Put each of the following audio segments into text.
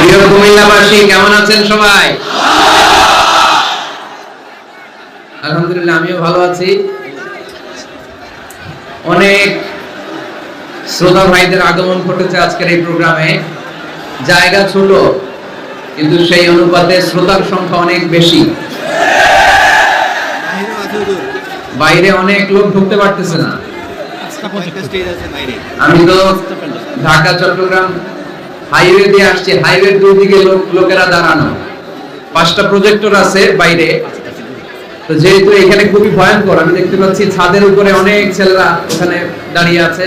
প্রিয় কুমিল্লাবাসী, কেমন আছেন সবাই? আলহামদুলিল্লাহ, আমিও ভালো আছি। অনেক শ্রোতা ভাইদের আগমন ঘটেছে আজকের এই প্রোগ্রামে। জায়গা ছোট, কিন্তু সেই অনুপাতে শ্রোতার সংখ্যা অনেক বেশি। বাইরে অনেক লোক ঢুকতে পারতেছে না। আমি তো ঢাকা চট্টগ্রাম হাইওয়ে দিয়ে আসছি, হাইওয়ের দুই দিকে লোকেরা দাঁড়ানো, 5টা প্রজেক্টর আছে বাইরে। তো যেহেতু এখানে খুবই ভয়ঙ্কর, আমি দেখতে পাচ্ছি ছাদের উপরে অনেক ছেলেরা ওখানে দাঁড়িয়ে আছে,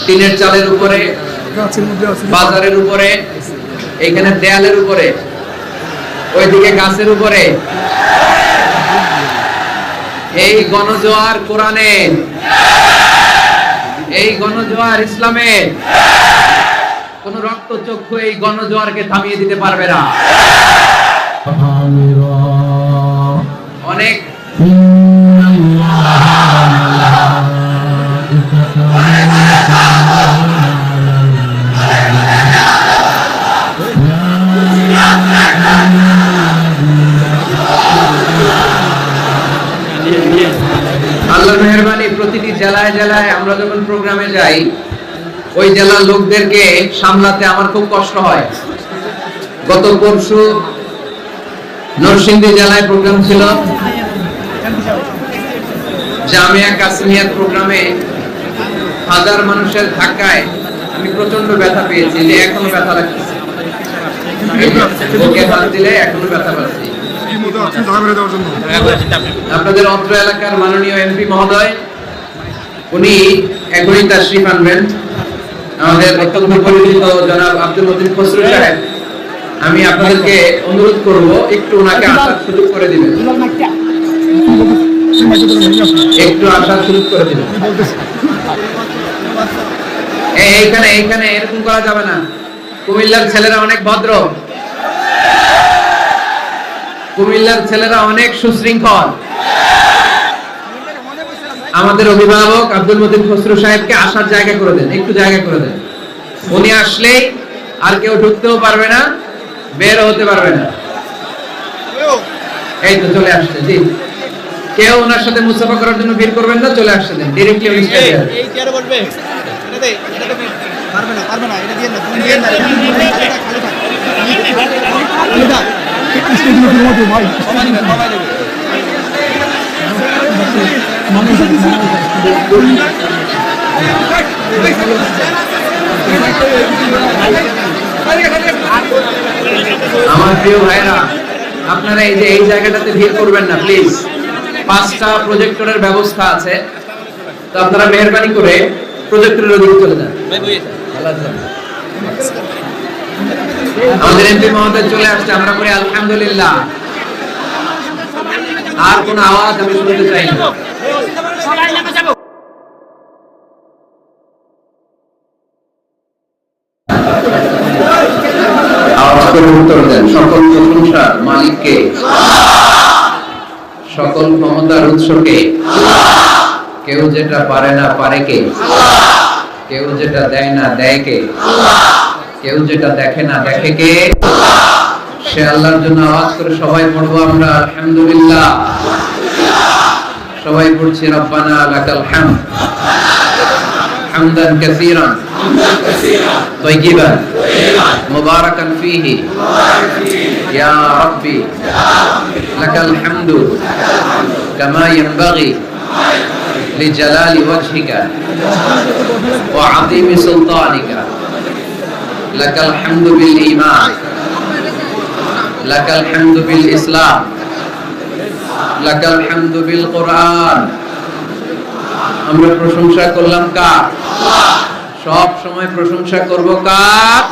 টিনের চালের উপরে, বাজারের উপরে, এখানে দেয়ালের উপরে, ওইদিকে গাছের উপরে। এই গণজোয়ার কোরআনের, এই গণজোয়ার ইসলামের। কোন রক্তচক্ষু এই গণজোয়ারকে থামিয়ে দিতে পারবে না। অনেক আল্লাহর মেহেরবানি, প্রতিটি জেলায় জেলায় আমরা যখন প্রোগ্রামে যাই, ওই জেলার লোকদেরকে সামলাতে আমার খুব কষ্ট হয়। গত পরশু নরসিংদী জেলায় প্রোগ্রাম ছিল, জামিয়া কাসমিয়ার প্রোগ্রামে 1000 মানুষের ধাক্কায় আমি প্রচন্ড ব্যথা পেয়েছি, যে এখনো ব্যথা লাগছে, বুকে হাত দিলে এখনো ব্যথা পাচ্ছি। আপনাদের অত্র এলাকার মাননীয় এমপি মহোদয়, উনি এখনই তাশরীফ আনবেন। আমাদের অত্যন্ত পরিচিত জনাব আব্দুল মতিন খসরু সাহেব, আমি আপনাদেরকে অনুরোধ করব একটু ওনাকে আসার সুযোগ করে দিবেন, একটু আসার সুযোগ করে দিবেন। এইখানে এইখানে এরকম করা যাবে না। কুমিল্লার ছেলেরা অনেক ভদ্র, কুমিল্লার ছেলেরা অনেক সুশৃঙ্খল। আমাদের অভিভাবক আব্দুল মতিন খসরু সাহেবকে আসার জায়গা করে দেন, একটু জায়গা করে দেন। উনি আসলেই আর কেউ ঢুকতেও পারবে না, বের হতে পারবে না। এই তো চলে আসছে। জি, কেউ ওনার সাথে মুসাফা করার জন্য ভিড় করবেন না, চলে আসছে দেন ডাইরেক্টলি। উনি এই চেয়ারে বসবে, এটাতে পারবে না, পারবে না, এটা দিয়ে না, তুমি দিয়ে না, খালি থাক, ভাই আমার প্রিয় ভাইরা, আপনারা এই যে এই জায়গাটাতে ভিড় করবেন না প্লিজ। 5টা প্রজেক্টরের ব্যবস্থা আছে, তো আপনারা মেহেরবানি করে প্রজেক্টরের ওদিকে চলে যান। আমাদের এমপি মহোদয় চলে আসছে, আমরা বলি আলহামদুলিল্লাহ। আর কোন আওয়াজ আমি শুনতে চাই না। আওয়াজ করে উত্তর দেন, সকল প্রশংসার মালিককে, সকল ক্ষমতার উৎসকে। কেউ যেটা পারে না পারে কে, কেউ যেটা দেয় না দেয় কে, কেউ যেটা দেখে না দেখে কে, সে আল্লাহর জন্য আওয়াজ করে সবাই পড়বো আমরা আলহামদুলিল্লাহ। সবাই পড়ছি রব্বানা লাকাল হামদ হামদান কাসীরান তাইয়িবান মুবারাকান ফীহি ইয়া রাব্বি লাকাল হামদু কামা ইয়ানবাগি লিজালালি ওয়াজহিকা ওয়া আযীমি সুলতানিকা। লাকাল হামদু বিল ঈমান, লাকাল হামদু বিল ইসলাম, লাকাল হামদু বিল কোরআন। আমরা প্রশংসা করলাম কার? সব সময় প্রশংসা করব কার?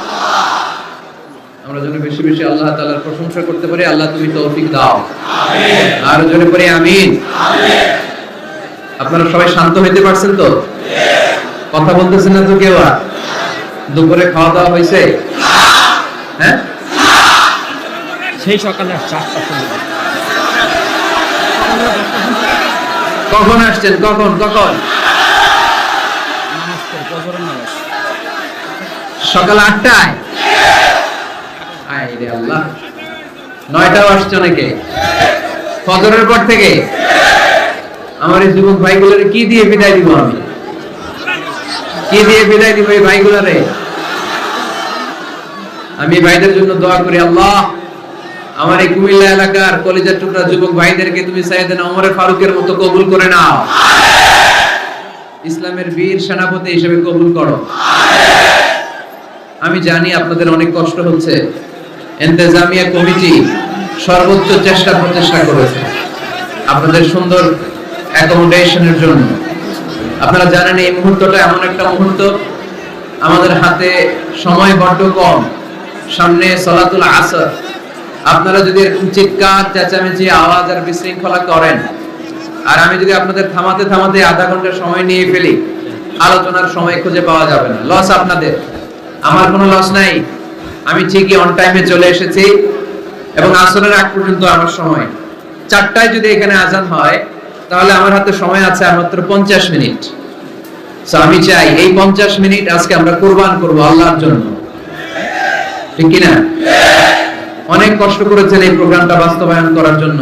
আমরা যেন বেশি বেশি আল্লাহ তাআলার প্রশংসা করতে পারি। আল্লাহ তুমি তৌফিক দাও, আমিন। আর জোরে পড়ি আমিন, আমিন। আপনারা সবাই শান্ত হইতে পারছেন তো? কথা বলতেছেন না তো কেউ? আর দুপুরে খাওয়া দাওয়া হয়েছে? হ্যাঁ, সেই সকালে 4টা সময়। কখন আসছেন? কখন কখন? সকাল 8টায়। হায় রে আল্লাহ, 9টাও আসছে অনেকে ফজরের পর থেকে। আমার এই যুবক ভাইগুলোরে কি দিয়ে বিদায় দিব আমি? কি দিয়ে বিদায় দিব এই ভাইগুলোরে? আমি ভাইদের জন্য দোয়া করি, আল্লাহ আমার এই কুমিল্লা এলাকার কলিজার টুকরা যুবক ভাইদেরকে তুমি সাইয়েদনা ওমর ফারুকের মতো কবুল করে নাও, ইসলামের বীর সেনাপতি হিসেবে কবুল করো। আমি জানি আপনাদের অনেক কষ্ট হচ্ছে, ইন্তেজামিয়া কমিটি সর্বোচ্চ প্রচেষ্টা করেছে আপনাদের সুন্দর অ্যাকোমোডেশনের জন্য। আপনারা জানেন এই মুহূর্তটা এমন একটা মুহূর্ত, আমাদের হাতে সময় বড্ড কম, সামনে সালাতুল আসর। আপনারা যদি এরকম চিৎকার চেঁচামেচি আওয়াজ আর বিশৃঙ্খলা করেন, আর আমি যদি আপনাদের থামাতে থামাতে আধা ঘন্টা সময় নিয়ে ফেলি, আলোচনার সময় খুঁজে পাওয়া যাবে না। লস আপনাদের, আমার কোনো লস নাই। আমি ঠিকই অন টাইমে চলে এসেছি এবং আসরের আগ পর্যন্ত আমার সময়। 4টায় যদি এখানে আজান হয় তাহলে আমার হাতে সময় আছে মাত্র 50 মিনিট। সো আমি চাই এই 50 মিনিট আজকে আমরা কুরবান করব আল্লাহর জন্য, ঠিক কি না? অনেক কষ্ট করেছেন এই প্রোগ্রামটা বাস্তবায়ন করার জন্য।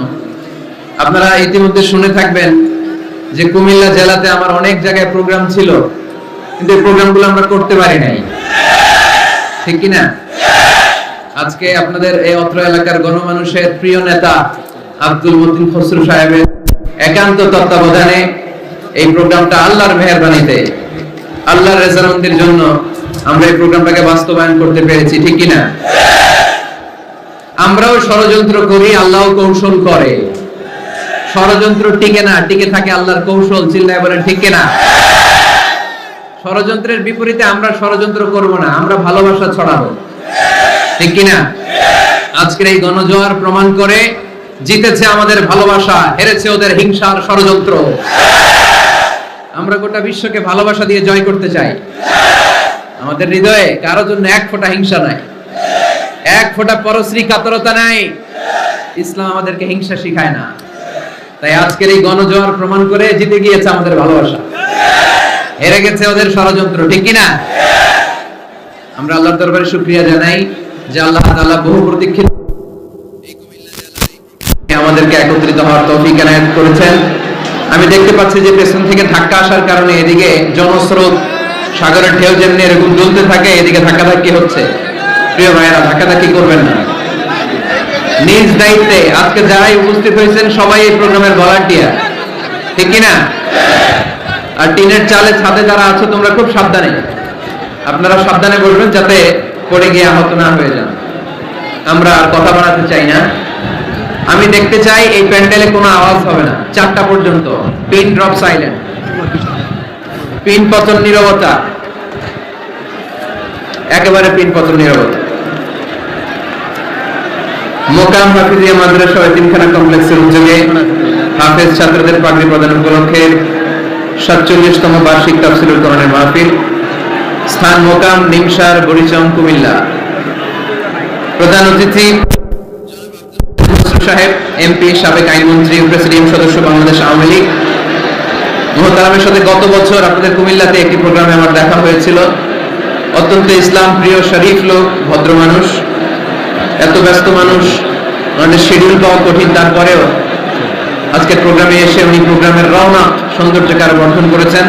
আপনারা ইতিমধ্যে শুনে থাকবেন যে কুমিল্লা জেলাতে আমার অনেক জায়গায় প্রোগ্রাম ছিল, কিন্তু এই প্রোগ্রামগুলো আমরা করতে পারি নাই, ঠিক কি না? আজকে আপনাদের এই অত্র এলাকার গণমানুষের প্রিয় নেতা আব্দুল মতিন খসরু সাহেবের একান্ত তত্ত্বাবধানে এই প্রোগ্রামটা আল্লাহর মেহেরবানিতে, আল্লাহর রেজামন্দির জন্য আমরা এই প্রোগ্রামটাকে বাস্তবায়ন করতে পেরেছি, ঠিক কি না? আমরাও ষড়যন্ত্র করি, আল্লাহও কৌশল করে। ষড়যন্ত্র টিকে না, টিকে থাকে আল্লাহর কৌশল। চিল্লায় বলেন ঠিক কি না? ষড়যন্ত্রের বিপরীতে আমরা ষড়যন্ত্র করব না, আমরা ভালোবাসা ছড়াবো, ঠিক কি না? আজকের এই গণজোয়ার প্রমাণ করে জিতেছে আমাদের ভালোবাসা, হেরেছে ওদের হিংসার ষড়যন্ত্র। আমরা গোটা বিশ্বকে ভালোবাসা দিয়ে জয় করতে চাই। আমাদের হৃদয়ে কারো জন্য এক ফোঁটা হিংসা নাই, এক ফোঁটা পরশ্রী কাতরতা নাই। ইসলাম আমাদেরকে হিংসা শিখায় না। তাই আজকের এই গণজোয়ার প্রমাণ করে জিতে গিয়েছে আমাদের ভালোবাসা, হেরে গেছে ওদের ষড়যন্ত্র, ঠিক কি না? আমরা আল্লাহর দরবারে শুকরিয়া জানাই যে আল্লাহ তাআলা বহু প্রতীক্ষিত আমাদেরকে একত্রিত হওয়ার তৌফিক এনায়েত করেছেন। আমি দেখতে পাচ্ছি যে পেছন থেকে ধাক্কা আসার কারণে এদিকে জনস্রোত সাগরের ঢেউ যেমনি এরকম দুলতে থাকে, এদিকে ধাক্কাধাক্কি হচ্ছে। প্রিয় ভাইয়েরা, ধাক্কাধাক্কি করবেন না। নিজ দায়িত্বে আজকে যারাই উপস্থিত হয়েছেন সবাই এই প্রোগ্রামের ভলান্টিয়ার, ঠিক কি না? আর টিনের চালে ছাদে যারা আছো তোমরা খুব সাবধানে, আপনারা সাবধানে বসবেন যাতে পড়ে গিয়ে আহত না হয়ে যান। আমরা আর কথা বাড়াতে চাই না। আমি দেখতে চাই এই প্যান্ডেলে কোনো আওয়াজ হবে না 4টা পর্যন্ত। পিন ড্রপ সাইলেন্ট, পিন পতন নীরবতা, একেবারে পিন পতন নীরবতা। মোকাম হাফিজিয়া মাদ্রাসা এতিমখানা কমপ্লেক্সের উদ্যোগে হাফেজ ছাত্রদের পাগড়ি প্রদান উপলক্ষে 47তম বার্ষিক তাফসীরুল কোরআনের মাহফিল। স্থান মোকাম নিমসার, বরিচং, কুমিল্লা। প্রধান অতিথি সাহেব, এমপি, সাবেক আইনমন্ত্রী, প্রেসিডিয়াম সদস্য, বাংলাদেশ আওয়ামী লীগ। মুহতারামের সাথে গত বছর আপনাদের কুমিল্লাতে একটি প্রোগ্রামে আমার দেখা হয়েছিল। অত্যন্ত ইসলাম প্রিয়, শরীফ লোক, ভদ্র মানুষ। এত ব্যস্ত মানুষ, ওনাদের শিডিউল পাওয়া কঠিন, তারপরেও আজকের প্রোগ্রামে এসে উনি প্রোগ্রামের রওনা সৌন্দর্যকে আরো বর্ধন করেছেন।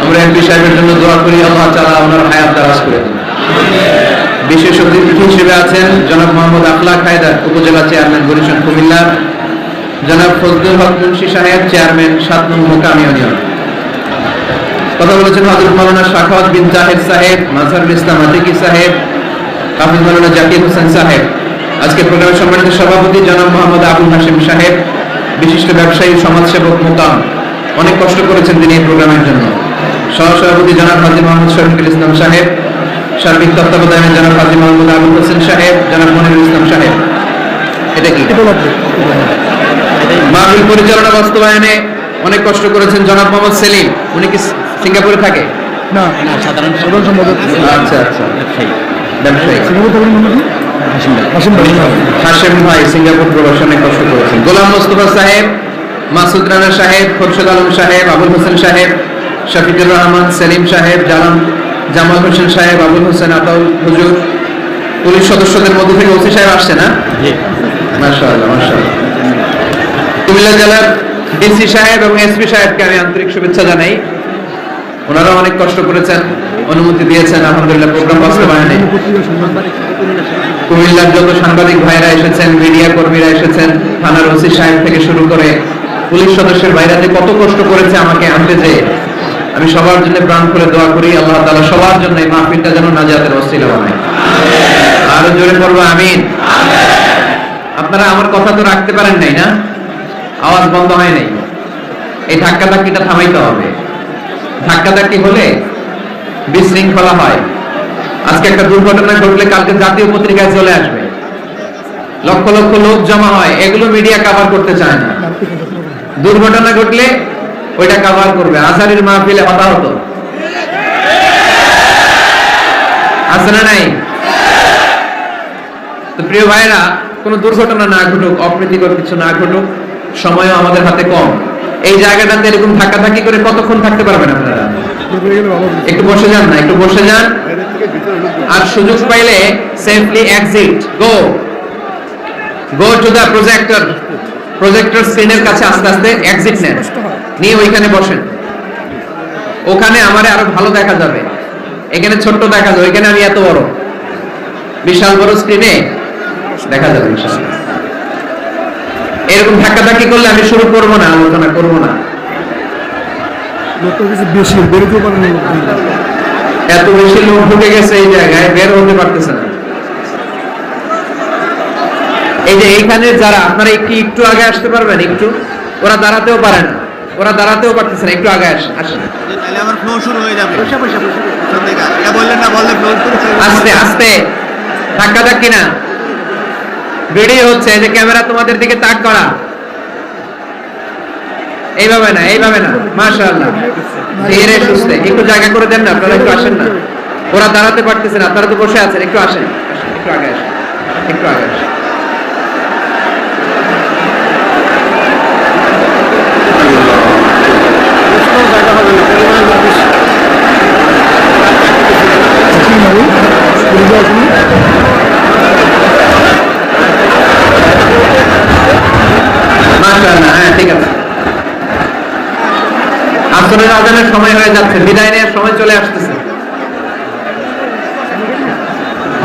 আমরা এমপি সাহেবের জন্য দোয়া করি, আল্লাহ তাআলা ওনার হায়াত দারাজ করে দিন। বিশেষ অতিথি হিসেবে আছেন জনাব মোহাম্মদ আখলাক হায়দার, উপজেলা চেয়ারম্যান, বরিশাল, কুমিল্লা। জনাব ফজলুল হক মুন্সি সাহেব, চেয়ারম্যান, 7 নং মোকাম ইউনিয়ন। কথা বলেছেন হযরত মাওলানা শাখাওয়াত বিন জাহেদ সাহেব, মাজহারুল ইসলাম আতিকি সাহেব, হাফিজ মাওলানা জাকির হোসেন সাহেব। আজকে প্রোগ্রামের সম্মানিত সভাপতি জনাব মোহাম্মদ আবুল হাশিম সাহেব, বিশিষ্ট ব্যবসায়ী, সমাজসেবক, মোকাম। অনেক কষ্ট করেছেন তিনি এই প্রোগ্রামের জন্য। সহসভাপতি জনাব হাজী মোহাম্মদ শফিকুল ইসলাম সাহেব, সার্বিক তত্ত্বাবধানে জনাব হাজী মোহাম্মদ আবুল হোসেন সাহেব, জনাব মনিরুল ইসলাম সাহেব। এটা কি মাহফিল পরিচালনা বাস্তবায়নে অনেক কষ্ট করেছেন জনাব মোহাম্মদ সেলিম। উনি কি সিঙ্গাপুরে থাকে? না, সাধারণ সম্পাদক। আচ্ছা আচ্ছা, ব্যবসায়ী। হাশেম ভাই সিঙ্গাপুর প্রবাসনে কষ্ট করেছেন। গোলাম মোস্তফা সাহেব, মাসুদ রানা সাহেব, খোরশেদ আলম সাহেব, আবুল হোসেন সাহেব, শফিকুর রহমান, সেলিম সাহেব, জামাল হোসেন সাহেব, আবুল হোসেন আতাউল হুজুর, পুলিশ সদস্যদের মধ্যে থেকে ওসি সাহেব আসছে না? জি। মাশাআল্লাহ মাশাআল্লাহ। কুমিল্লা জেলার ডিসি সাহেব এবং এসপি সাহেবকে আমি আন্তরিক শুভেচ্ছা জানাই। ওনারা অনেক কষ্ট করেছেন, অনুমতি দিয়েছেন আলহামদুলিল্লাহ প্রোগ্রাম বাস্তবায়নে। কুমিল্লার যত সাংবাদিক ভাইরা এসেছেন, মিডিয়া কর্মীরা এসেছেন, থানার ওসি সাহেব থেকে শুরু করে পুলিশ সদস্যের ভাইরা যে কত কষ্ট করেছে আমাকে আনতে যেয়ে, আমি সবার জন্য প্রাণ খুলে দোয়া করি আল্লাহ তাআলা সবার জন্য এই মাহফিলটা যেন নাজাতের ওসিলা বানায়। আরো জোরে পড়বো আমিন। আপনারা আমার কথা তো রাখতে পারেন নাই না? আওয়াজ বন্ধ হয় নাই। এই ধাক্কাধাক্কিটা থামাইতে হবে। ধাক্কাধাক্কি হলে বিশৃঙ্খলা হয়। আজকে একটা দুর্ঘটনা ঘটলে কালকে জাতীয় পত্রিকায় চলে আসবে, লক্ষ লক্ষ লোক জমা হয়, এগুলো মিডিয়া কভার করতে চায় না। দুর্ঘটনা ঘটলে ওইটা কভার করবে। আজহারের মাহফিলে হতাহত আছে না নাই? তো প্রিয় ভাইরা, কোনো দুর্ঘটনা না ঘটুক, অপ্রীতিকর কিছু না ঘটুক, সময়ও আমাদের হাতে কম। এই জায়গাটাতে এরকম ধাক্কাধাক্কি করে কতক্ষণ থাকতে পারবেন আপনারা? একটু বসে যান না, একটু বসে যান। আর সুযোগ পাইলে safely exit, go to the projector স্ক্রিনের কাছে আস্তে আস্তে এক্সিট নেন, নিয়ে ওইখানে বসেন। ওখানে আমারে আরো ভালো দেখা যাবে, এখানে ছোট্ট দেখা যাবে, ওইখানে আমি এত বড়, বিশাল বড় স্ক্রিনে দেখা যাবে ইনশাআল্লাহ। এরকম ধাক্কাধাক্কি করলে আমি শুরু করবো না, আলোচনা করবো না। এত বেশি লোক ঢুকে গেছে এই জায়গায়, বের হতে পারতেছে না। এই যে এইখানে যারা, আপনারা একটু আগে আসতে পারবেন? একটু, ওরা দাঁড়াতেও পারে না, ওরা দাঁড়াতেও পারতেছে না, একটু আগে আসেন। তাহলে আমার ফ্লো শুরু হয়ে যাবে। এটা বললেন না, বললে ফ্লো শুরু হয়ে যাবে। আস্তে আস্তে, ধাক্কাধাক্কি না। ভিডিও হচ্ছে, যে ক্যামেরা তোমাদের দিকে তাক করা, এইভাবে না, এইভাবে না। মাশাআল্লাহ, ধীরে সুস্থে একটু জায়গা করে দেন না, আপনারা একটু আসেন না। ওরা দাঁড়াতে পারতেছে না, আপনারা তো বসে আছেন, একটু আসেন, একটু আগে আসেন, একটু আগে আসেন। মাশাআল্লাহ, হ্যাঁ ঠিক আছে। আসরের আজানের সময় হয়ে যাচ্ছে, বিদায় নেওয়ার সময় চলে আসতেছে।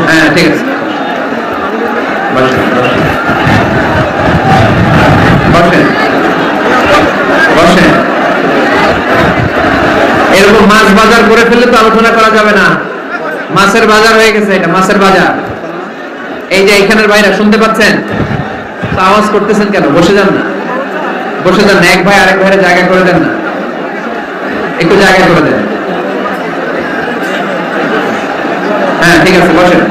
হ্যাঁ ঠিক আছে, বসেন বসেন বসেন। এরকম মাছ বাজার করে ফেললে তো আলোচনা করা যাবে না। মাছের বাজার হয়ে গেছে, এটা মাছের বাজার। এই যে এখানের ভাইরা শুনতে পাচ্ছেন তো আওয়াজ করতেছেন কেন? বসে যান না, বসে যান না। এক ভাই আরেক ভাইয়ের জায়গা করে দেন না, একটু জায়গা করে দেন। হ্যাঁ ঠিক আছে, বসেন।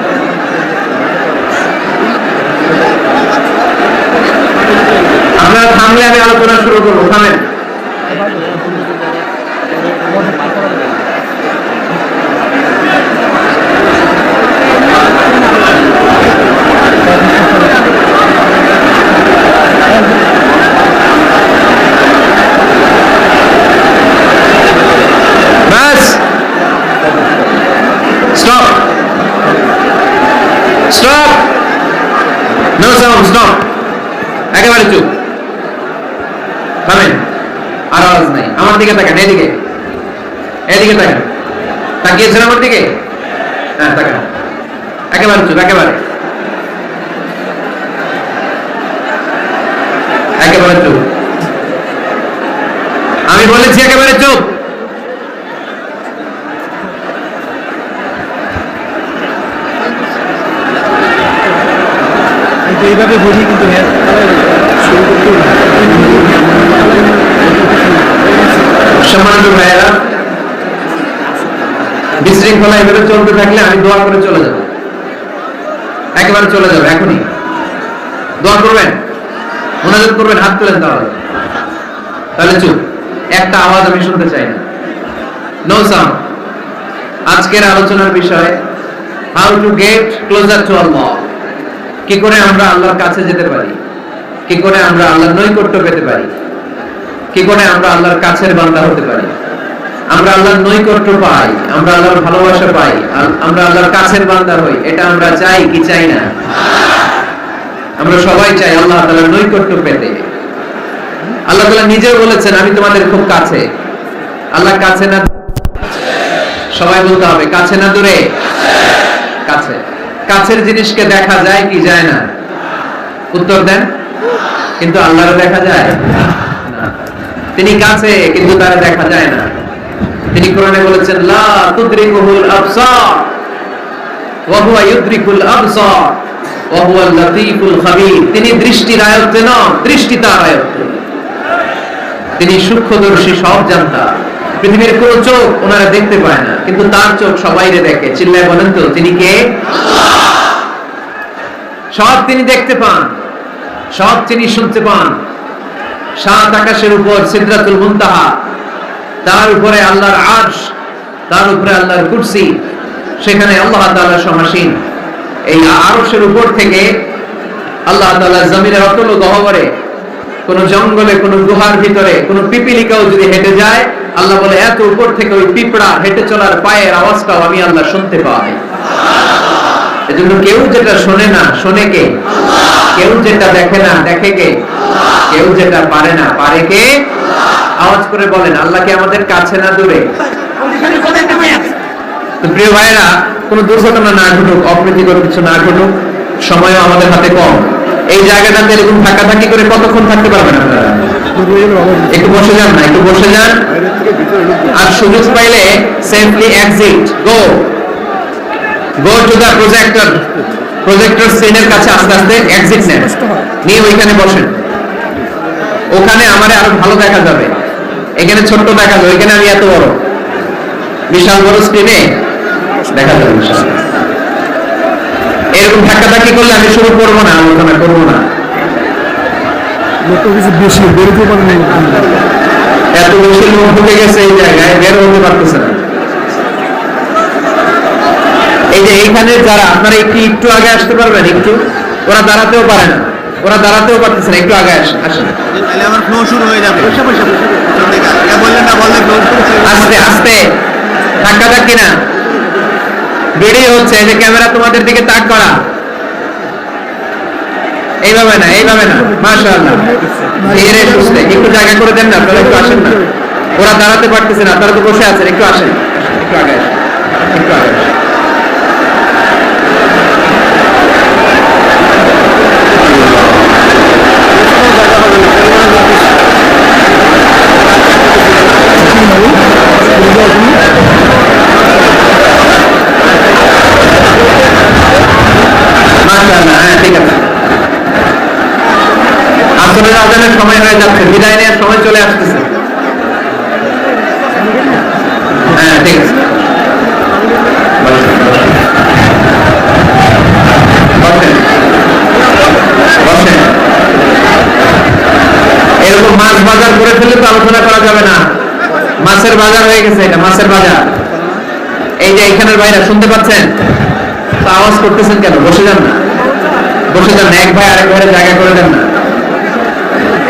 আপনারা থামলে আমি আলোচনা শুরু করবো, থামেন। বাস, stop stop, no sound, stop, একেবারে চুপ, থামেন, আর আওয়াজ নাই। আমার দিকে তাকান, এদিকে, এদিকে তাকান। তাকিয়েছেন আমার দিকে? হ্যাঁ তাকান, একেবারে চুপ, একেবারে একেবারে চুপ। আমি বলেছি একেবারে চুপ। এইভাবে বলি কিন্তু সম্মানিত ভাইয়েরা, বিশৃঙ্খলা এভাবে চলতে থাকলে আমি দোয়া করে চলে যাব, একেবারে চলে যাবে। এখনই দোয়া করবেন, মোনাজাত করবেন, হাত তুলেন, তাহলে চুপ। একটা আওয়াজ আমি শুনতে চাই না, নো সাউন্ড। আজকের আলোচনার বিষয় how to get closer to Allah. কি করে আমরা আল্লাহর কাছে যেতে পারি, কি করে আমরা আল্লাহর নৈকট্য পেতে পারি, কি করে আমরা আল্লাহর কাছের বান্দা হতে পারি। আমরা আল্লাহর নৈকট্য পাই, আমরা আল্লাহর ভালোবাসা পাই, আমরা আল্লাহর কাছের বান্দা হই, এটা আমরা চাই কি চাই না? আমরা সবাই চাই আল্লাহ তাআলার নৈকট্য পেতে। আল্লাহ তাআলা নিজেও বলেছেন আমি তোমাদের খুব কাছে। আল্লাহ কাছে না, সবাই বলতে হবে কাছে না দূরে? কাছে। কাছের জিনিসকে দেখা যায় কি যায় না? উত্তর দেন। কিন্তু আল্লাহর দেখা যায় না। তিনি কাছে কিন্তু তারা দেখা যায় না। তিনি কোরআনে বলেছেন লা তুদরিকুহুল আবসার ওয়া হুয়া ইউদরিকুল আবসার ওয়া হুয়াল লাতীফুল খাবীর। তিনি দৃষ্টির আয়ত্তে নন, দৃষ্টি তার আয়ত্তে। তিনি সূক্ষ্মদর্শী, সব জানতা। পৃথিবীর কোন চোখ ওনারা দেখতে পায় না, কিন্তু তার চোখ সবাইরে দেখে। চিল্লায় বলেন তো তিনি কে? আল্লাহ। সব তিনি দেখতে পান, সব তিনি শুনতে পান। সাত আকাশের উপর সিদরাতুল মুনতাহা, তার উপরে আল্লাহর আরশ, তার উপরে আল্লাহর কুরসি, সেখানে আল্লাহ তাআলা সমাসীন। এই আরশের উপর থেকে আল্লাহ তাআলা জমিনের অতল গহ্বরে, কোন জঙ্গলে, কোন গুহার ভিতরে কোন পিপিলিকাও যদি হেঁটে যায়, আল্লাহ বলে এত উপর থেকে ওই পিঁপড়া হেঁটে চলার পায়ের আওয়াজটাও আমি আল্লাহ শুনতে পাই। এজন্য কেউ যেটা শোনে না, শোনে কে? কেউ যেটা দেখে না, দেখে কে? কেউ যেটা পারে না, পারে কে? আওয়াজ করে বলেন আল্লাহকে আমাদের কাছে না দূরে? তো প্রিয় ভাইরা, কোন দুর্ঘটনা না ঘটুক, অপ্রীতিকর কিছু না ঘটুক, সময়ও আমাদের হাতে কম। এই জায়গাটাতে এরকম ধাক্কাধাক্কি করে কতক্ষণ থাকতে পারবেন আপনারা? একটু বসে যান না, একটু বসে যান। আর সুযোগ পাইলে safely exit, go to the projector স্ক্রিনের কাছে আস্তে আস্তে এক্সিট নেন, নিয়ে ওইখানে বসেন। ওখানে আমারে আরো ভালো দেখা যাবে, এখানে ছোট্ট দেখা যাবে, ওইখানে আমি এত বড়, বিশাল বড় স্ক্রিনে দেখা যাবে। এরকম ধাক্কাধাক্কি করলে আমি শুরু করবো না, আলোচনা করবো না। এত বেশি লোক ঢুকে গেছে এই জায়গায়, বের হতে পারতেছে না। এই যে এইখানে যারা, আপনারা একটু আগে আসতে পারবেন? একটু, ওরা দাঁড়াতেও পারে না, ওরা দাঁড়াতেও পারতেছে না, একটু আগে আসেন। তাহলে আমার ফ্লো শুরু হয়ে যাবে। এটা বললেন না, বললেন ফ্লো শুরু। আস্তে আস্তে, ধাক্কাধাক্কি না। ভিডিও হচ্ছে, এই যে ক্যামেরা তোমাদের দিকে তাক করা, এইভাবে না, এইভাবে না। মাশাআল্লাহ, ধীরে সুস্থে একটু জায়গা করে দেন না, আপনারা একটু আসেন না। ওরা দাঁড়াতে পারতেছে না, তারা তো বসে আছেন, একটু আসেন, একটু আগে আসেন, একটু আগে আসেন। আজানের সময় হয়ে যাচ্ছে, বিদায় নেওয়ার সময় চলে আসতেছে। হ্যাঁ, ঠিক আছে, বসেন। এরকম মাছ বাজার করে ফেললে তো আলোচনা করা যাবে না। মাছের বাজার হয়ে গেছে, এটা মাছের বাজার। এই যে এখানের ভাইরা শুনতে পাচ্ছেন তো আওয়াজ করতেছেন কেন? বসে যান না, বসে যান না। এক ভাই আরেক ভাইয়ের জায়গা করে দেন না,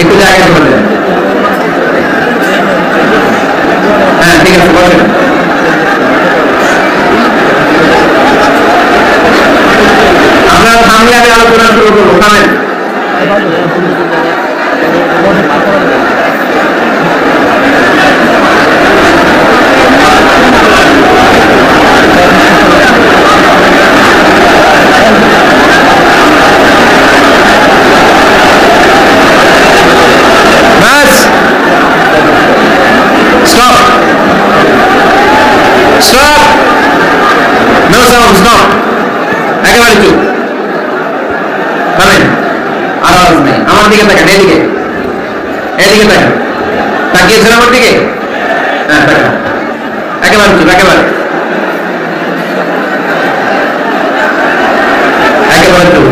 একটু জায়গা করে দেন। হ্যাঁ, ঠিক আছে, বসেন। আপনারা থামলে আমি আলোচনা শুরু করবো, থামেন। একেবারে চুপ, আওয়াজ নেই। আমার দিকে তাকান, এদিকে, এদিকে তাকান। তাকিয়েছেন আমার দিকে? হ্যাঁ, তাকান। একেবারে চুপ, একেবারে, একেবারে চুপ।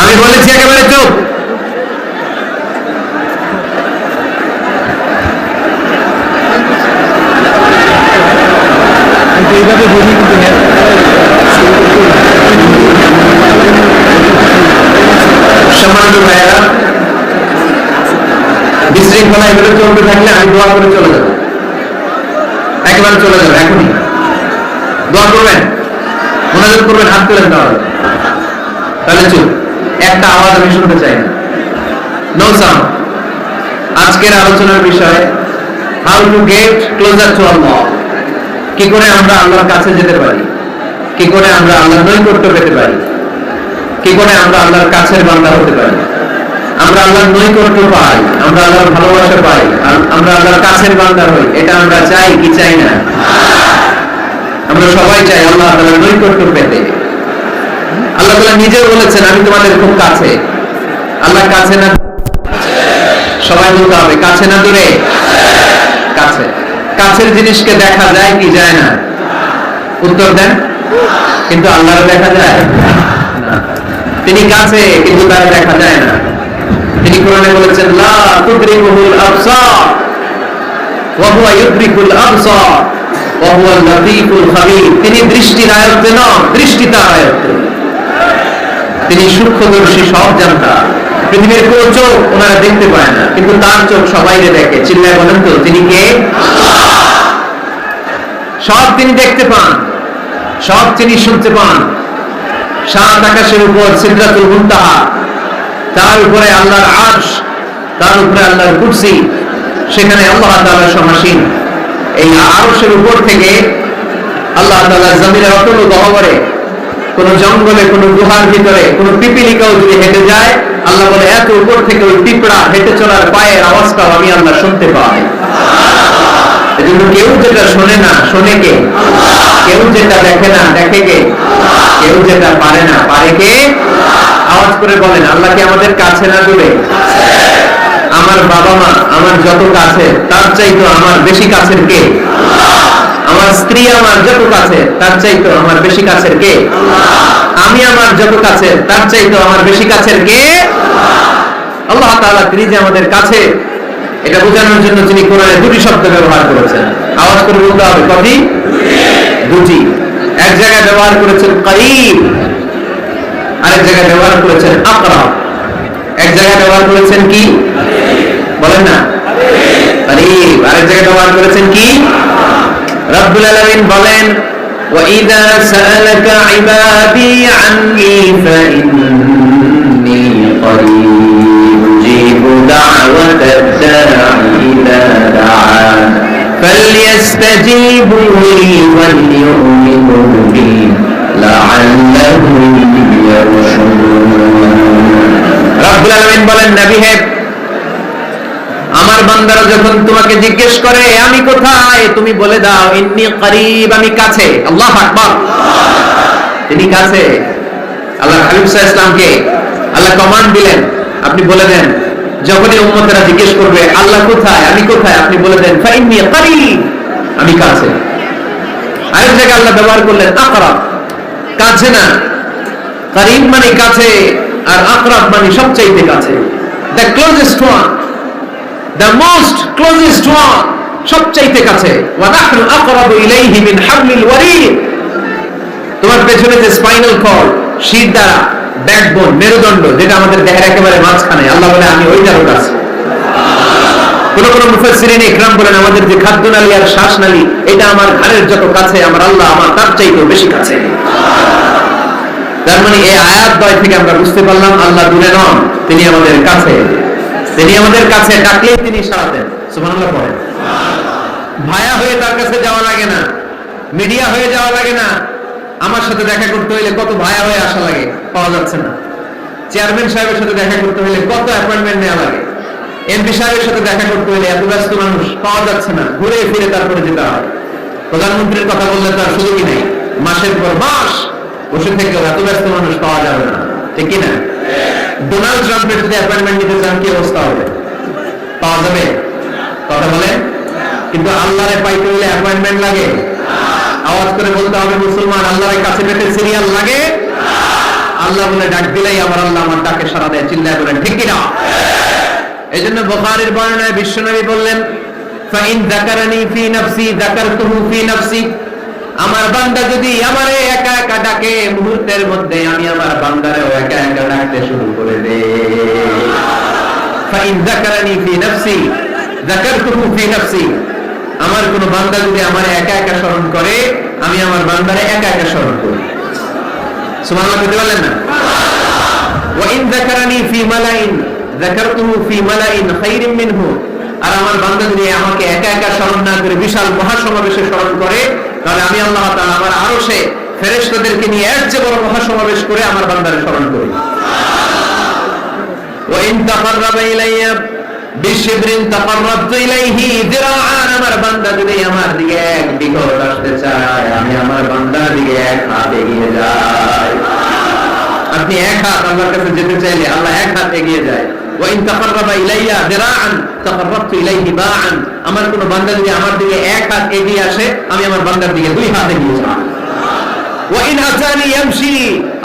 আমি বলেছি একেবারে চুপ। এইভাবে বলি সম্মানিত ভাইয়েরা, বিশৃঙ্খলা এগুলো চলতে থাকলে আমি দোয়া করে চলে যাবো। একেবারে চলে যাবে এখনই। দোয়া করবেন, মোনাজাত করবেন, হাত তুলেন তাহলে চুপ, একটা আওয়াজ আমি শুনতে চাই না। No sound. আজকের আলোচনার বিষয় how to get closer to Allah. কি করে আমরা আল্লাহর কাছে যেতে পারি, কি করে আমরা আল্লাহর নৈকট্য পেতে পারি, কি করে আমরা আল্লাহর কাছের বান্দা হতে পারি। আমরা আল্লাহর নৈকট্য পাই, আমরা আল্লাহর ভালোবাসা পাই, আমরা আল্লাহর কাছের বান্দা হই, এটা আমরা চাই কি চাই না? আমরা সবাই চাই আল্লাহ তাআলার নৈকট্য পেতে। আল্লাহ তাআলা নিজেও বলেছেন আমি তোমাদের খুব কাছে। আল্লাহ কাছে না, সবাই বলতে হবে কাছে না দূরে? কাছে। কাছের জিনিসকে দেখা যায় কি যায় না? উত্তর দেন। কিন্তু আল্লাহর দেখা যায় না। তিনি কাছে কিন্তু তার দেখা যায় না। তিনি কোরআনে বলেছেন লা তুদরিকুল আবসার ওয়া হুয়া ইউদরিকুল আবসার ওয়া হুয়াল লাতীফুল খাবীর। তিনি দৃষ্টির আয়ত্তে নন, দৃষ্টি তার আয়ত্তে। তিনি সূক্ষ্মদর্শী, সব জানতা। পৃথিবীর কোন চোখ ওনারা দেখতে পায় না, কিন্তু তার চোখ সবাইকে দেখে। চিল্লায় বলেন তো তিনি কে? সব তিনি দেখতে পান, সব তিনি শুনতে পান। সাত আকাশের উপর সিদরাতুল মুনতাহা, তার উপরে আল্লাহর আরশ, তার উপরে আল্লাহর কুরসি, সেখানে আল্লাহ তাআলা সমাসীন। এই আরশের উপর থেকে আল্লাহ তাআলা জমিনের অতল গহ্বরে, কোন জঙ্গলে, কোন গুহার ভিতরে কোন পিপিলিকাও যদি হেঁটে যায়, আল্লাহ বলে এত উপর থেকে ওই পিঁপড়া হেঁটে চলার পায়ের আওয়াজটাও আমি আল্লাহ শুনতে পাই। এজন্য কেউ যেটা শোনে না, শোনে কে? কেউ যেটা দেখে না, দেখে কে? কেউ যেটা পারে না, পারে কে? আওয়াজ করে বলেন আল্লাহ কি আমাদের কাছে না দূরে? আমার বাবা মা আমার যত কাছে, তার চাইতো আমার বেশি কাছের কে? আমার স্ত্রী আমার যত কাছে, তার চাইতো আমার বেশি কাছের কে? আমি আমার যত কাছে, তার চাইতো আমার বেশি কাছের কে? আল্লাহ তাআলা তিনি যে আমাদের কাছে, এটা বোঝানোর জন্য তিনি কোরআনে দুটি শব্দ ব্যবহার করেছেন। আওয়াজ করে বলতে হবে কটি? দুটি। এক জায়গায় ব্যবহার করেছেন করিব, আরেক জায়গায় ব্যবহার করেছেন আকরাব। এক জায়গায় ব্যবহার করেছেন কি বলেন না? করিব। আরেক জায়গায় ব্যবহার করেছেন কি? রব্বুল আলামিন বলেন وَإِذَا سَأَلَكَ عِبَادِي عَنِّي فَإِنِّي قَرِيبٌ أُجِيبُ دَعْوَةَ الدَّاعِ إِذَا دَعَانِ فَلْيَسْتَجِيبُوا لِي وَلْيُؤْمِنُوا بِي لَعَلَّهُمْ يَرْشُدُونَ। রব্বুল আলামিন বলেন নবী হে, আমার বান্দারা যখন তোমাকে জিজ্ঞেস করে আমি কোথায়, তুমি বলে দাও ইন্নী করিব, আমি কাছে। আল্লাহু আকবার। তিনি কাছে। আল্লাহ হাবিব সাল্লাল্লাহু আলাইহি ওয়াসাল্লামকে আল্লাহ কমান্ড দিলেন, আপনি বলে দেন যখনই উম্মতেরা জিজ্ঞেস করবে আল্লাহ কোথায়, আমি কোথায়, আপনি বলে দেন ফাইন্নী করিব, আমি কাছে। আরেক জায়গায় আল্লাহ ব্যবহার করলেন আকরাব, কাছে না। করিব মানে কাছে, আর আকরাব মানে সবচেয়ে কাছে, the closest one, the most closest one, সবচাইতে কাছে। ওয়া নাহনু আকরাবু ইলাইহি মিন হাবলিল ওয়ারিদ। তোমার পেছনে যে স্পাইনাল কর্ড, শির দ্বারা, ব্যাকবোন, মেরুদণ্ড, যেটা আমাদের দেহের একেবারে মাঝখানে, আল্লাহ বলে আমি ওইটারও কাছে। কোন কোন মুফাসসিরিন ইকরাম বলেন আমাদের যে খাদ্যনালী আর শ্বাসনালী, এটা আমার ঘাড়ের যত কাছে, আমার আল্লাহ আমার তার চাইতেও বেশি কাছে। তার মানে এই আয়াত দ্বয় থেকে আমরা বুঝতে পারলাম আল্লাহ দূরে নন, তিনি আমাদের কাছে। তিনি আমাদের কাছে ডাকলেই তিনি সাড়া দেন। সুবহানাল্লাহ পড়েন। ভায়া হয়ে তার কাছে যাওয়া লাগে না, মিডিয়া হয়ে যাওয়া লাগে না। আমার সাথে দেখা করতে হইলে কত ভায়া হয়ে আসা লাগে, পাওয়া যাচ্ছে না। চেয়ারম্যান সাহেবের সাথে দেখা করতে হইলে কত অ্যাপয়েন্টমেন্ট নেওয়া লাগে। এমপি সাহেবের সাথে দেখা করতে হইলে এত ব্যস্ত মানুষ, পাওয়া যাচ্ছে না, ঘুরে ফিরে তারপরে যেতে হয়। প্রধানমন্ত্রীর কথা বললে তার সুযোগই নেই, মাসের পর মাস বসে থেকেও এত ব্যস্ত মানুষ পাওয়া যাবে না, ঠিক কিনা? ডোনাল্ড ট্রাম্পের যদি অ্যাপয়েন্টমেন্ট নিতে চান কি অবস্থা হবে? পাওয়া যাবে? কথা বলেন। কিন্তু আল্লাহরে পাইতে হলে অ্যাপয়েন্টমেন্ট লাগে। আওয়াজ করে বলতে হবে মুসলমান, আল্লাহর কাছে পেতে সিরিয়াল লাগে। আল্লাহ বলে ডাক দিলেই আমার আল্লাহ আমার ডাকে সাড়া দেয়। চিল্লায় বলেন ঠিক কিনা? এইজন্য বুখারীর বর্ণনায় বিশ্বনবী বললেন ফাইন যাকারানি ফি নাফসি যাকারতুহু ফি নাফসি। আমার বান্দা যদি আমারে একা একা ডাকে, মুহূর্তের মধ্যে আমি আমার বান্দারেও একা একা ডাকতে শুরু করে দেই। ফাইন যাকারানি ফি নাফসি যাকারতুহু ফি নাফসি। আমার কোন বান্দা যদি আমার একা একা স্মরণ করে, আমি আমার বান্দারে একা একা স্মরণ করি। সুবহানাল্লাহ বলতে পারলেন না? ওয়া ইন যাকারানি ফি মালাইন যাকারতুহু ফি মালাইন খায়রিন মিনহু। আর আমার বান্দা যদি আমাকে একা একা স্মরণ না করে বিশাল মহাসমাবেশে স্মরণ করে, তাহলে আমি আল্লাহ তাআলা আমার আরশে ফেরেশতাদেরকে নিয়ে এর চেয়ে বড় মহাসমাবেশ করে আমার বান্দারে স্মরণ করি। ওয়া ইন তাকাররাবা ইলাইয়া বিশিবরিন তাকাররাবতু ইলাইহি যিরাআন। আমার বান্দা যদি আমার দিকে এক বিঘত আসতে চায়, আমি আমার বান্দার দিকে এক হাত এগিয়ে যাই। আপনি এক হাত আল্লাহর কাছে যেতে চাইলে আল্লাহ এক হাত এগিয়ে যায়। ওয়া ইন তাকাররাবা ইলাইয়া যিরাআন তাকাররাবতু ইলাইহি বাআন। আমার কোন বান্দা যদি আমার দিকে এক হাত এগিয়ে আসে, আমি আমার বান্দার দিকে দুই হাত এগিয়ে যাই। ওয়া ইন আতানি ইয়ামশি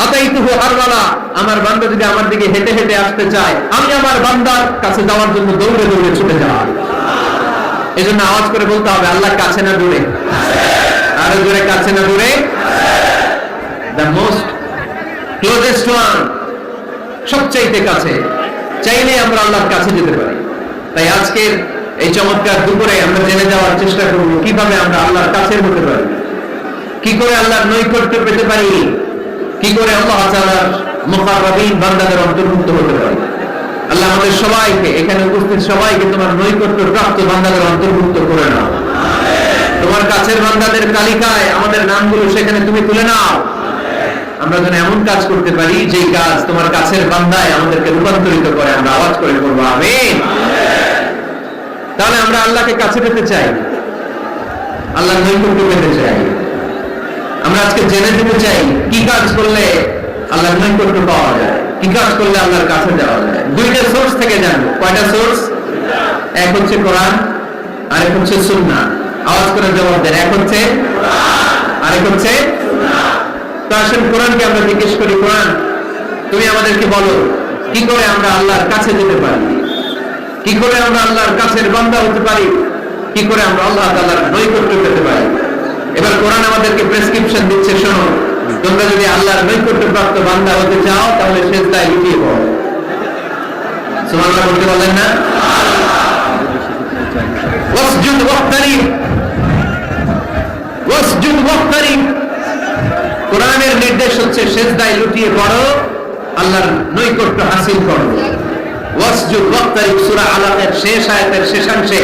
আতাইতুহু হারওয়ালা। আমার বান্দা যদি আমার দিকে হেঁটে হেঁটে আসতে চায়, আমি আমার বান্দার কাছে যাওয়ার জন্য দৌড়ে দৌড়ে ছুটে যাই। এজন্য আওয়াজ করে বলতে হবে, আল্লাহ কাছে না দূরে? আরো জোরে, কাছে না দূরে? দ্য মোস্ট ক্লোজেস্ট ওয়ান, সবচাইতে কাছে। চাইলে আমরা আল্লাহর কাছে যেতে পারি। তাই আজকের এই চমৎকার দুপুরে আমরা জেনে যাওয়ার চেষ্টা করব কিভাবে আমরা আল্লাহর কাছে হতে পারি, কি করে আল্লাহর নৈকট্য পেতে পারি, কি করে আল্লাহ তাআলার মুকাররাবিন বান্দাদের অন্তর্ভুক্ত হতে পারি। আল্লাহ আমাদের সবাইকে, এখানে উপস্থিত সবাইকে তোমার নৈকট্য প্রাপ্ত বান্দাদের অন্তর্ভুক্ত করে নাও। তোমার কাছের বান্দাদের তালিকায় আমাদের নামগুলো সেখানে তুমি তুলে নাও। আমরা যেন এমন কাজ করতে পারি যেই কাজ তোমার কাছের বান্দায় আমাদেরকে রূপান্তরিত করে। আমরা আওয়াজ করে করবো আমিন। তাহলে আমরা আল্লাহকে কাছে পেতে চাই, আল্লাহর নৈকট্য পেতে চাই। আমরা আজকে জেনে দিতে চাই কি কাজ করলে আল্লাহর নৈকট্য পাওয়া যায়, কি কাজ করলে আল্লাহর কাছে যাওয়া যায়। দুইটা সোর্স থেকে জানবো। কয়টা সোর্স? এক হচ্ছে কোরআন, আরেক হচ্ছে সুন্নাহ। আওয়াজ করে জবাব দেন, এক হচ্ছে আরেক হচ্ছে। তো আসেন কোরআনকে আমরা জিজ্ঞেস করি, কোরআন তুমি আমাদেরকে বলো কি করে আমরা আল্লাহর কাছে যেতে পারি, কি করে আমরা আল্লাহর কাছের বান্দা হতে পারি, কি করে আমরা আল্লাহ তাআলার নৈকট্য পেতে পারি। এবার কোরআন আমাদেরকে প্রেসক্রিপশন দিচ্ছে, শোনো, তোমরা যদি আল্লাহর নৈকট্য প্রাপ্ত বান্দা হতে চাও তাহলে সিজদায় লুটিয়ে পড়ো। সুবহানাল্লাহ বলতে বলেন না? ওয়াসজুদ ওয়াক্তারিব, ওয়াসজুদ ওয়াক্তারিব। কোরআনের নির্দেশ হচ্ছে সিজদায় লুটিয়ে পড়ো, আল্লাহর নৈকট্য হাসিল করো। ওয়াসজুদ ওয়াক্তারিব সূরা আলাকের শেষ আয়াতের শেষাংশে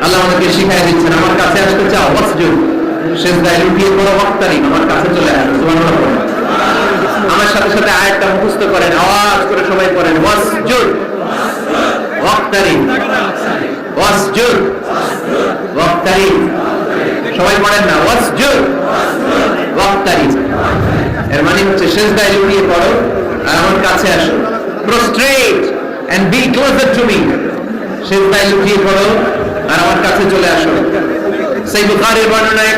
আল্লাহ আমাদেরকে শিখিয়ে দিচ্ছেন, আমার কাছে আসতে চাও, ওয়াসজুদ, সিজদায় লুটিয়ে পড়ো, ওয়াক্তারিব, আমার কাছে চলে আসো। সুবহানাল্লাহ বলেন। আমার সাথে সাথে আয়াতটা মুখস্থ করেন, আওয়াজ করে সবাই পড়েন, ওয়াসজুদ ওয়াক্তারিব, ওয়াসজুদ ওয়াক্তারিব। সবাই পড়েন না, ওয়াসজুদ ওয়াক্তারিব। এর মানে হচ্ছে সিজদায় লুটিয়ে পড়ো আর আমার কাছে আসো। Prostrate and be closer to me. সিজদায় লুটিয়ে পড়ো আর আমার কাছে চলে আসো। সেই বুখারীর বর্ণনায়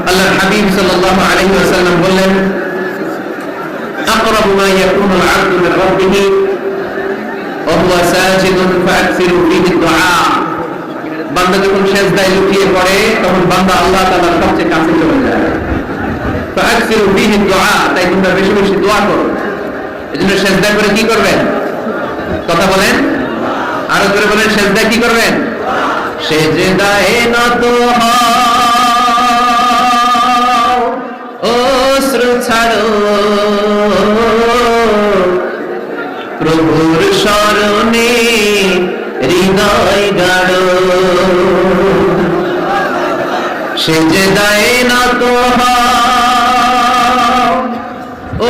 আল্লাহর হাবিব সাল্লাল্লাহু আলাইহি ওয়াসাল্লাম বললেন, আকরাবু মা ইয়াকুনু আল-আবদু মিন রাব্বিহি ওয়া হুয়া সাজিদুন ফাআকসিরু ফীহি দুআ। বান্দা যখন সিজদায় লুটিয়ে পড়ে তখন বান্দা আল্লাহ তাআলার সবচেয়ে কাছে চলে যায়। ফাআকসিরু ফীহি দুআ, তাই তোমরা বেশি বেশি দোয়া করো। এজন্য সিজদা করে কি করবেন? কথা বলেন, আরো জোরে বলেন, সিজদা কি করবেন? সিজদায়ে নত হও, অশ্রু ছাড়ো, প্রভুর শরণে হৃদয় গাড়ো। সিজদায়ে নত হও,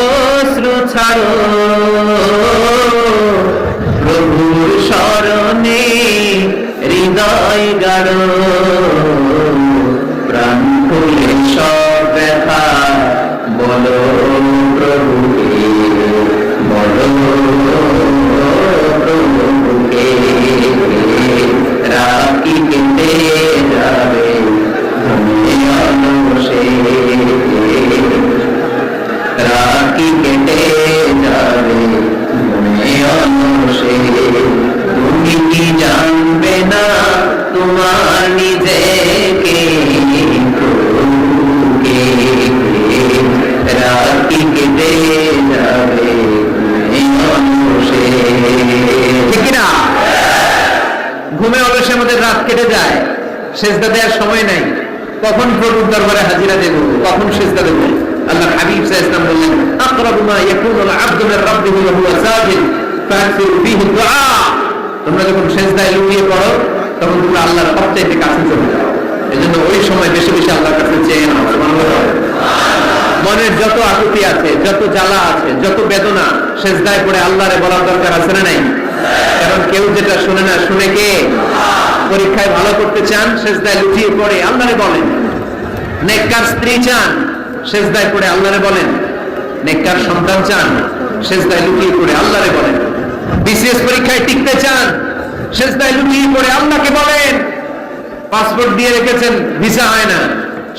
অশ্রু ছাড়ো, প্রভুর শরণে হৃদয় গাড়ো। প্রাণ খুলে সব ব্যথা বলো প্রভুকে, বলো প্রভুকে। রাখি কেটে যাবে ঘুমিয়ে বসে, রাখি কেটে যাবে সেজদা দেওয়ার সময় নাই, কখন প্রভুর দরবারে হাজিরা দেব, কখন সেজদা দেব? আল্লাহর হাবিব সাল্লাল্লাহু আলাইহি ওয়াসাল্লাম বললেন, আকরাবু মা ইয়াকুনুল আবদু মির রাব্বিহি ওয়া হুয়া সাজিদ ফাকসিরু ফীহি দুআ। তোমরা যখন সেজদায় লুটিয়ে পড়ো তখন তোমরা আল্লাহর সবচেয়ে কাছে চলে যাও। এজন্য ওই সময় বেশি বেশি আল্লাহর কাছে চেয়ে নাও। সুবহানাল্লাহ। মনের যত আকুতি আছে, যত জ্বালা আছে, যত বেদনা, সেজদায় পড়ে আল্লাহরে বলার দরকার আছে না নাই? কারণ কেউ যেটা শুনে না, শুনে কে? পরীক্ষায় ভালো করতে চান, সেজদায় লুটিয়ে পড়ে আল্লাহরে বলেন। নেককার স্ত্রী চান, সেজদায় পড়ে আল্লাহরে বলেন। নেককার সন্তান চান, সেজদায় লুটিয়ে পড়ে আল্লাহরে বলেন। বিসিএস পরীক্ষায় টিকতে চান, সেজদায় লুটিয়ে পড়ে আল্লাহকে বলেন। পাসপোর্ট দিয়ে রেখেছেন, ভিসা হয় না,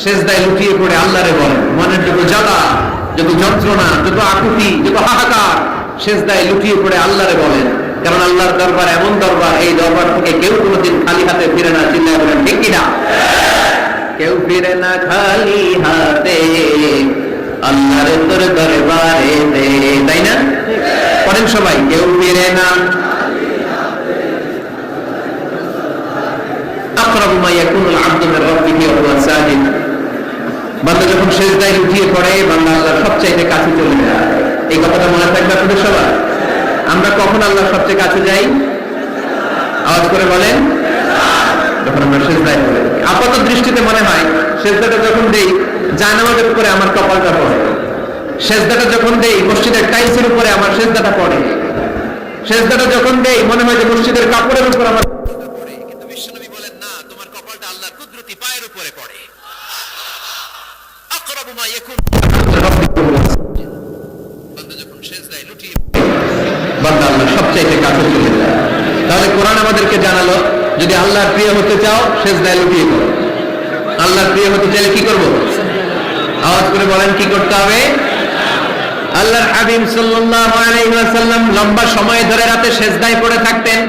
সেজদায় লুটিয়ে পড়ে আল্লাহরে বলেন। মনের যত জ্বালা, যত যন্ত্রণা, যত আকুতি, যত হাহাকার, সেজদায় লুটিয়ে পড়ে আল্লাহরে বলেন। কারণ আল্লাহর দরবার এমন দরবার, এই দরবার থেকে কেউ কোনোদিন খালি হাতে ফিরে না। চিন্তা করেন ঠিক কিনা? কেউ ফিরে না খালি হাতে আল্লাহর তোর দরবারে, তাই না? পড়েন সবাই, কেউ ফিরে না। আকরাবু মা ইয়াকুনুল আবদু মির রাব্বিহি ওয়া হুয়া সাজিদ। বান্দা যখন সেজদায় লুটিয়ে পড়ে, বান্দা আল্লাহর সবচেয়ে কাছে চলে যায়। এই কথাটা মনে থাকবে আপনাদের সবার। আমরা কখন আল্লাহর সবচেয়ে কাছে যাই? আওয়াজ করে বলেন। যখন আমরা সেজদায় পড়ি। আপাত দৃষ্টিতে মনে হয় সেজদাটা যখন দেই জায়নামাজের উপরে আমার কপালটা পড়ে, সেজদাটা যখন দেই মসজিদের টাইলসের উপরে আমার সেজদাটা পড়ে, সেজদাটা যখন দেই মনে হয় যে মসজিদের কাপড়ের উপর আমার পড়ে। কিন্তু বিশ্বনবী বলেন না, তোমার কপালটা আল্লাহর কুদরতি পায়ের উপরে পড়ে। আকরাবু মা ইয়াকুন, বান্দা যখন সেজদায় লুটিয়ে বান্দা আল্লাহর সবচেয়ে কাছে চলে যায়। তাহলে কোরআন আমাদেরকে জানালো, যদি আল্লাহর প্রিয় হতে চাও সেজদায় লুটিয়ে পড়ো। আল্লাহর প্রিয় হতে চাইলে কি করব? আওয়াজ করে বলেন কি করতে হবে? আল্লাহর হাবিব সাল্লাল্লাহু আলাইহি ওয়াসাল্লাম লম্বা সময় ধরে রাতে সেজদায় পড়ে থাকতেন।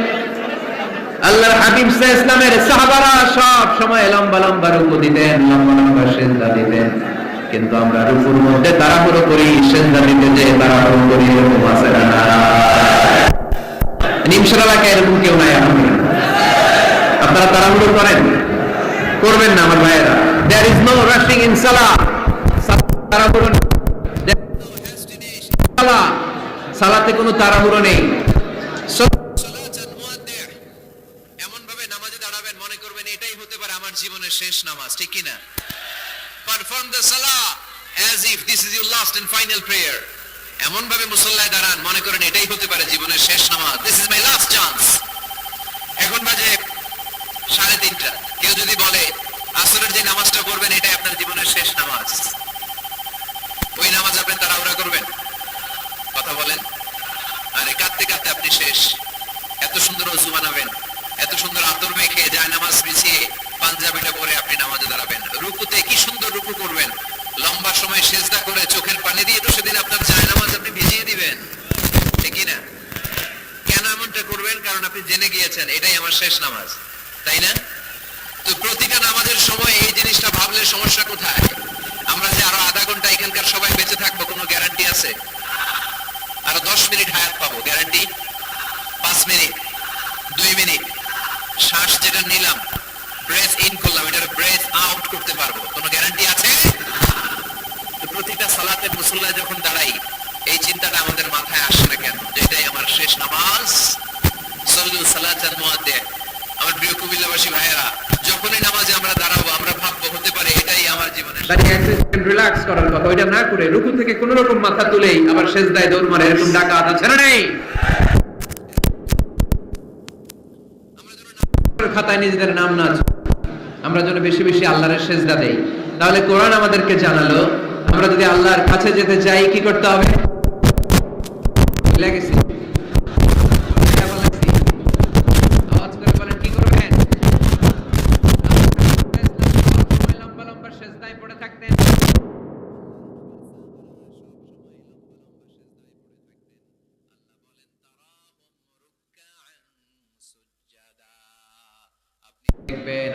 আল্লাহর হাবিব সাল্লাল্লাহু আলাইহি ওয়াসাল্লামের সাহাবারা সব সময় লম্বা লম্বা রুকু দিতেন, লম্বা লম্বা সেজদা দিতেন। কিন্তু আমরা রুকুর মধ্যে তাড়াহুড়ো করি, সেজদা দিতে যে তাড়াহুড়ো করি, এরকম আছে না? নিমশাল এলাকায় এরকম কেউ নাই? আপনারা তাড়াহুড়ো করেন? করবেন না আমার ভাইয়েরা। There is no rushing in salah. তাড়াহুড়ো নেই। সালাতে কোনো তাড়াহুড়ো নেই। এমন ভাবে নামাজে দাঁড়াবেন মনে করবেন এটাই হতে পারে আমার জীবনের শেষ নামাজ, ঠিক কি না? Perform the salah as if this is your last and final prayer. এমন ভাবে মুসল্লায় দাঁড়ান মনে করেন এটাই হতে পারে জীবনের শেষ নামাজ। This is my last chance. এখন বাজে 3:30। কেউ যদি বলে আসরের যে নামাজটা পড়বেন এটাই আপনার জীবনের শেষ নামাজ, ওই নামাজ আপনি তাড়াহুড়া করবেন? কথা বলেন। আরে কাঁদতে কাঁদতে আপনি শেষ। এত সুন্দর ওযু বানাবেন, এত সুন্দর আতর মেখে যায় নামাজ বিছিয়ে পাঞ্জাবিটা পরে আপনি নামাজে দাঁড়াবেন। রুকুতে কি সুন্দর রুকু করবেন, লম্বা সময় সেজদা করে চোখের পানি দিয়ে তো সেদিন আপনার যায় নামাজ আপনি ভিজিয়ে দিবেন, ঠিক না? কেন এমনটা করবেন? কারণ আপনি জেনে গিয়েছেন এটাই আমার শেষ নামাজ, তাই না? তো প্রতিটা নামাজের সময় এই জিনিসটা ভাবলে সমস্যা কোথায়? আমরা যে আরো আধা ঘন্টা এখানকার সবাই বেঁচে থাকবো কোনো গ্যারান্টি আছে? আরো 10 মিনিট হায়াত পাবো, গ্যারান্টি? 5 মিনিট, 2 মিনিট, শ্বাস যেটা নিলাম, ব্রেথ ইন করলাম, এটা ব্রেথ আউট করতে পারবো, কোনো গ্যারান্টি আছে? তো প্রতিটা সালাতে মুসল্লায় যখন দাঁড়াই এই চিন্তাটা আমাদের মাথায় আসে না কেন? এটাই আমার শেষ নামাজ। সাল্লু সালাতান মুআদ্দিন। আমার প্রিয় কুমিল্লাবাসী ভাইয়েরা, যখনই নামাজে আমরা দাঁড়াবো আমরা ভাববো হতে পারে এটাই আমার জীবনের রিল্যাক্স করার কথা। ওইটা না করে রুকু থেকে কোন রকম মাথা তুলেই আবার সেজদায় দৌড় মারে, এরকম ডাকাত আছে না নেই? আমরা যেন খাতায় নিজেদের নাম না, আমরা যেন বেশি বেশি আল্লাহর সেজদা দেই। তাহলে কোরআন আমাদেরকে জানালো আমরা যদি আল্লাহর কাছে যেতে চাই কি করতে হবে? লেগেছি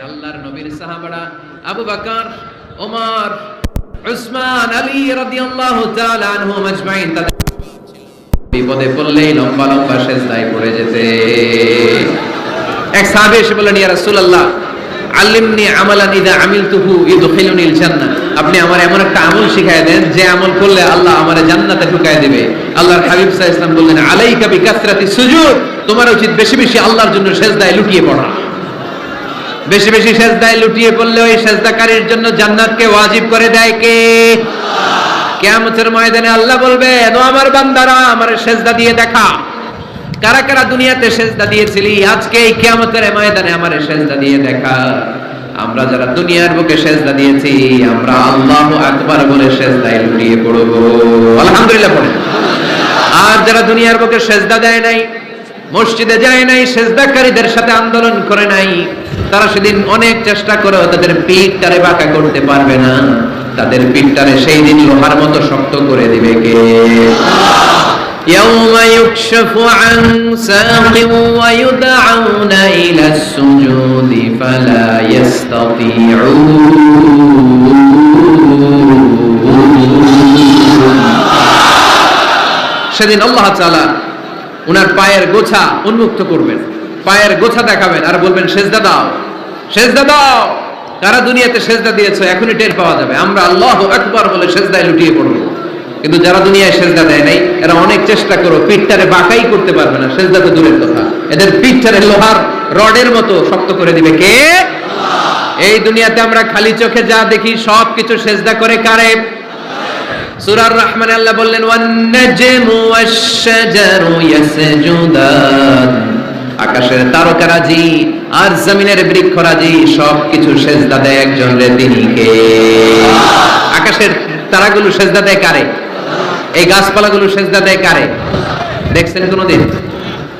আল্লাহর নবীর সাহাবারা আবু বকর, ওমর, উসমান, আলী রাদিয়াল্লাহু তাআলা আনহুম আজমাইন তাদের বিপদে পড়লেই লম্বা লম্বা সেজদায় পড়ে যেতে। এক সাহাবী এসে বললেন, ইয়া রাসূলুল্লাহ আল্লিমনি আমালান ইযা আমিলতুহু ইদখিলুনিল জান্নাহ, আপনি আমার এমন একটা আমল শিখায় দেন যে আমল করলে আল্লাহ আমারে জান্নাতে ঢুকায় দিবে। আল্লাহর হাবিব সাল্লাল্লাহু আলাইহি ওয়াসাল্লাম বললেন, আলাইকা বিকাসরাতি সুজুদ, তোমার উচিত বেশি বেশি আল্লাহর জন্য সিজদায় লুটিয়ে পড়া। বেশি বেশি সিজদায় লুটিয়ে পড়লে ওই সিজদাকারীর জন্য জান্নাতকে ওয়াজিব করে দেয় কে? কিয়ামতের ময়দানে আল্লাহ বলবেন, ও আমার বান্দারা, আমারে সিজদা দিয়ে দেখা। কারা কারা দুনিয়াতে সিজদা দিয়েছিলি, আজকে এই কিয়ামতের ময়দানে আমারে সিজদা দিয়ে দেখা। আমরা যারা দুনিয়ার বুকে সিজদা দিয়েছি, আমরা আল্লাহু আকবার বলে সিজদায় লুটিয়ে পড়ব, আলহামদুলিল্লাহ পড়ে। আর যারা দুনিয়ার বুকে সিজদা দেয় নাই, মসজিদে যায় নাই, সিজদাকারীদের সাথে আন্দোলন করে নাই, তারা সেদিন অনেক চেষ্টা করেও তাদের পিঠটারে বাঁকা করতে পারবে না। তাদের পিঠটারে সেই দিন লোহার মতো শক্ত করে দিবে কে? يوم يكشف عن ساق ويدعون إلى السجود فلا يستطيعون। সেদিন আল্লাহ তাআলা উনার পায়ের গোছা উন্মুক্ত করবেন, পায়ের গোছা দেখাবেন আর বলবেন, সেজদা দাও, সেজদা দাও। কারা দুনিয়াতে সেজদা দিয়েছো এখনই টের পাওয়া যাবে। আমরা আল্লাহু আকবার বলে সেজদায় লুটিয়ে পড়বো। কিন্তু যারা দুনিয়ায় সেজদা দেয় নাই, এরা অনেক চেষ্টা করো, পিঠটারে বাঁকাই করতে পারবে না। সেজদা তো দূরের কথা, এদের পিঠটারে লোহার রডের মতো শক্ত করে দিবে কে? এই দুনিয়াতে আমরা খালি চোখে যা দেখি সব কিছু সেজদা করে কারে? সূরা আর-রহমানে আল্লাহ বললেন, ওয়ান নাজমু ওয়াশ-শাজারু ইয়াসজুদান, আকাশের তারকারাজি আর জমিনের বৃক্ষরাজি সব কিছু সেজদা দেয় একজন রে, তিনি কে? আকাশের তারাগুলো সেজদা দেয় কারে? এই গাছপালাগুলো সেজদা দেয় কারে? দেখছেন কোনদিন?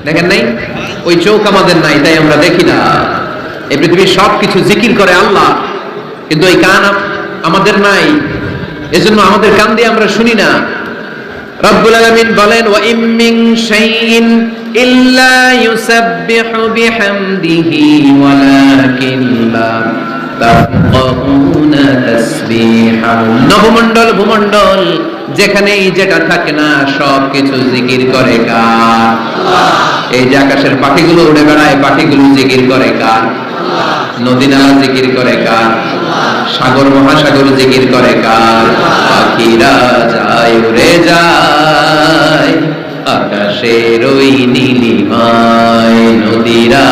দেখেন নাই? ওই চোখ আমাদের নাই, তাই আমরা দেখি না। এই পৃথিবীর সবকিছু জিকির করে আল্লাহ, কিন্তু এই কান আমাদের নাই, এজন্য আমাদের কান দিয়ে আমরা শুনি না। রব্বুল আলামিন বলেন, ওয়া ইম মিন শাইইন ইল্লা ইউসাব্বিহু বিহামদিহি ওয়ালাকিন লা তাফকাহুনা তাসবিহাহুম। নভমণ্ডল ভূমণ্ডল যেখানেই যেটা থাকে না সব কিছু জিকির করে কার? এই যে আকাশের পাখিগুলো উড়ে বেড়ায়, পাখিগুলো জিকির করে কার? নদী নালা জিকির করে কার? সাগর মহাসাগর জিকির করে কার? পাখিরা যায় উড়ে যায় আকাশের ওই নীলিমায়, নদীরা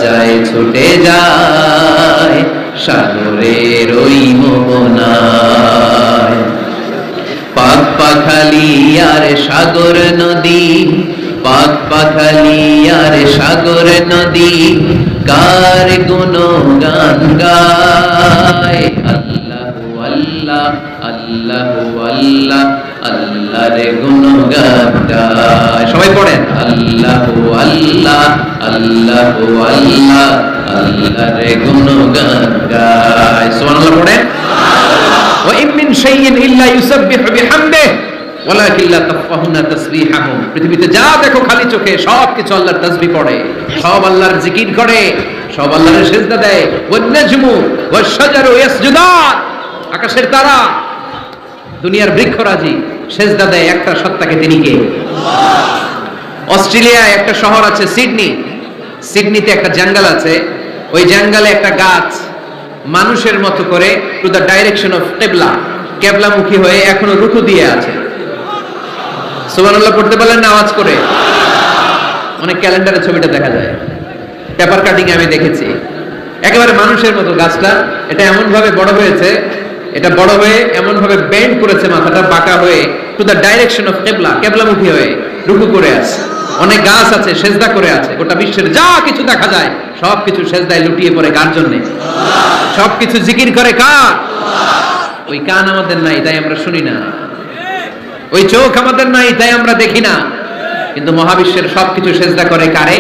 যায় ছুটে যায় সাগরের ওই মোহনায়। পাক পাখালি আর সাগর নদী, পাক পাখালি আর সাগর নদী কার গুণগান গায়? আল্লাহু আল্লাহ, আল্লাহু আল্লাহ, আল্লাহর গুণগান গায়। সবাই পড়েন, আল্লাহু আল্লাহ, আল্লাহু আল্লাহ, আল্লাহর গুণগান গায়। সুবহানাল্লাহ পড়েন। ওয়া ইম মিন শাইইন ইল্লা ইউসাব্বিহু বিহামদিহি ওয়ালাকিন লা তাফকাহুনা তাসবিহাহুম। পৃথিবীতে যা দেখো খালি চোখে সব কিছু আল্লাহর তাসবিহ পড়ে, সব আল্লাহর জিকির করে, সব আল্লাহর সিজদা দেয়। ওয়ান নাজমু ওয়াশ-শাজারু ইয়াসজুদান, আকাশের তারা দুনিয়ার বৃক্ষরাজি সিজদা দেয় একটা সত্তাকে, তিনি কে? আল্লাহ। অস্ট্রেলিয়ায় একটা শহর আছে সিডনি, সিডনিতে একটা জঙ্গল আছে, ওই জঙ্গলে একটা গাছ মানুষের মতো করে টু দ্য ডাইরেকশন অফ কিবলা, কিবলামুখী হয়ে এখনো রুকু দিয়ে আছে। সুবহানাল্লাহ পড়তে পারলেন না আওয়াজ করে? অনেক ক্যালেন্ডারে ছবিটা দেখা যায়, পেপার কাটিং আমি দেখেছি। একেবারে মানুষের মতো গাছটা, এটা এমন ভাবে বড় হয়েছে, এটা বড় হয়ে এমন ভাবে বেন্ড করেছে, মাথাটা বাঁকা হয়ে টু দ্য ডাইরেকশন অফ কিবলা, কিবলামুখী হয়ে রুকু করে আছে। অনেক গাছ আছে সেজদা করে আছে। গোটা বিশ্বের যা কিছু দেখা যায় সবকিছু সেজদায় লুটিয়ে পড়ে কার জন্য? সবকিছু জিকির করে কার? ওই কান আমাদের নাই, তাই আমরা শুনি না। ওই চোখ আমাদের নাই, তাই আমরা দেখি না। কিন্তু মহাবিশ্বের সবকিছু সেজদা করে কারে?